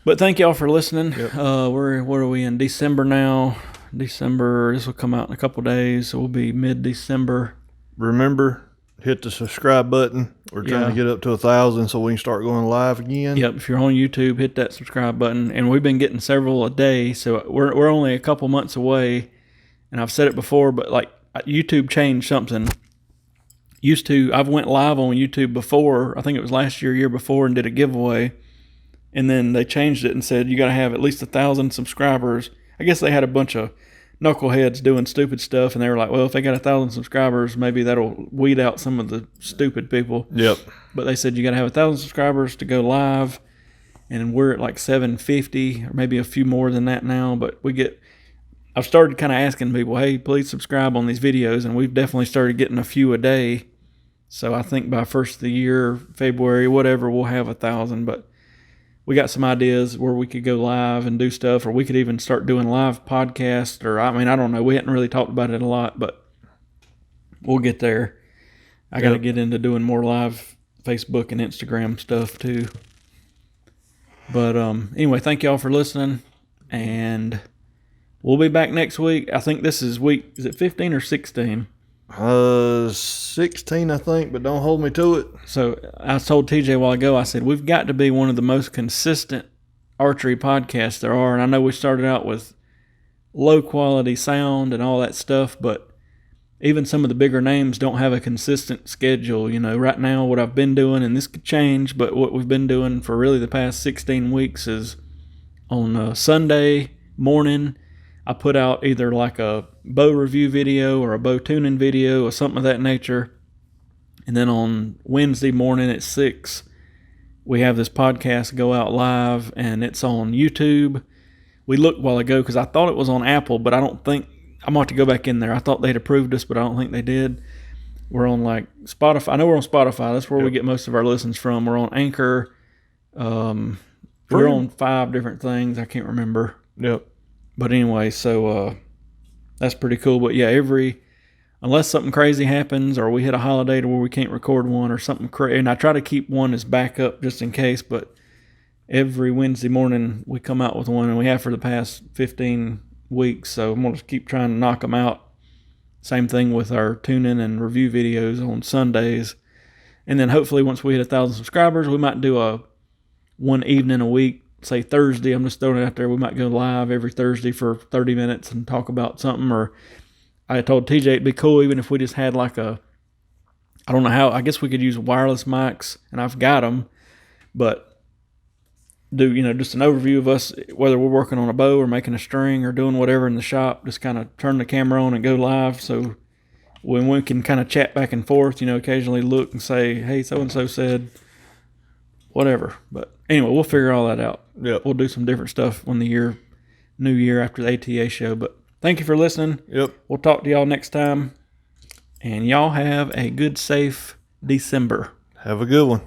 S1: But thank y'all for listening.
S2: Yep.
S1: Where are we in December now? December, this will come out in a couple days, so we'll be mid-December.
S2: Remember, hit the subscribe button. We're trying to get up to 1,000 so we can start going live again.
S1: Yep, if you're on YouTube, hit that subscribe button. And we've been getting several a day, so we're only a couple months away. And I've said it before, but like YouTube changed something. I've went live on YouTube before, I think it was last year before, and did a giveaway. And then they changed it and said you got to have at least 1,000 subscribers. I guess they had a bunch of knuckleheads doing stupid stuff, and they were like, well, if they got 1,000 subscribers, maybe that'll weed out some of the stupid people.
S2: Yep.
S1: But they said you got to have 1,000 subscribers to go live, and we're at like 750 or maybe a few more than that now. But I've started kind of asking people, hey, please subscribe on these videos, and we've definitely started getting a few a day. So I think by first of the year, February, whatever, we'll have 1,000. But we got some ideas where we could go live and do stuff, or we could even start doing live podcasts, or I don't know. We hadn't really talked about it a lot, but we'll get there. I got to get into doing more live Facebook and Instagram stuff too. But anyway, thank y'all for listening, and we'll be back next week. I think this is is it 15 or 16?
S2: 16, I think, but don't hold me to it.
S1: So I told TJ a while ago, I said, we've got to be one of the most consistent archery podcasts there are. And I know we started out with low quality sound and all that stuff, but even some of the bigger names don't have a consistent schedule. Right now what I've been doing, and this could change, but what we've been doing for really the past 16 weeks is on Sunday morning, I put out either like a bow review video or a bow tuning video or something of that nature. And then on Wednesday morning at 6, we have this podcast go out live, and it's on YouTube. We looked a while ago because I thought it was on Apple, but I don't think, I'm going to have to go back in there. I thought they'd approved us, but I don't think they did. We're on like Spotify. I know we're on Spotify. That's where we get most of our listens from. We're on Anchor. We're on 5 different things. I can't remember.
S2: Yep.
S1: But anyway, so that's pretty cool. But yeah, unless something crazy happens or we hit a holiday to where we can't record one or something crazy, and I try to keep one as backup just in case, but every Wednesday morning we come out with one, and we have for the past 15 weeks, so I'm going to keep trying to knock them out. Same thing with our tuning and review videos on Sundays. And then hopefully once we hit 1,000 subscribers, we might do one evening a week. Say Thursday, I'm just throwing it out there. We might go live every Thursday for 30 minutes and talk about something. Or I told TJ it'd be cool even if we just had like I don't know how, I guess we could use wireless mics, and I've got them, but do, just an overview of us, whether we're working on a bow or making a string or doing whatever in the shop, just kind of turn the camera on and go live. So when we can kind of chat back and forth, occasionally look and say, hey, so-and-so said whatever. But anyway, we'll figure all that out.
S2: Yep.
S1: We'll do some different stuff when New Year after the ATA show. But thank you for listening.
S2: Yep.
S1: We'll talk to y'all next time. And y'all have a good, safe December.
S2: Have a good one.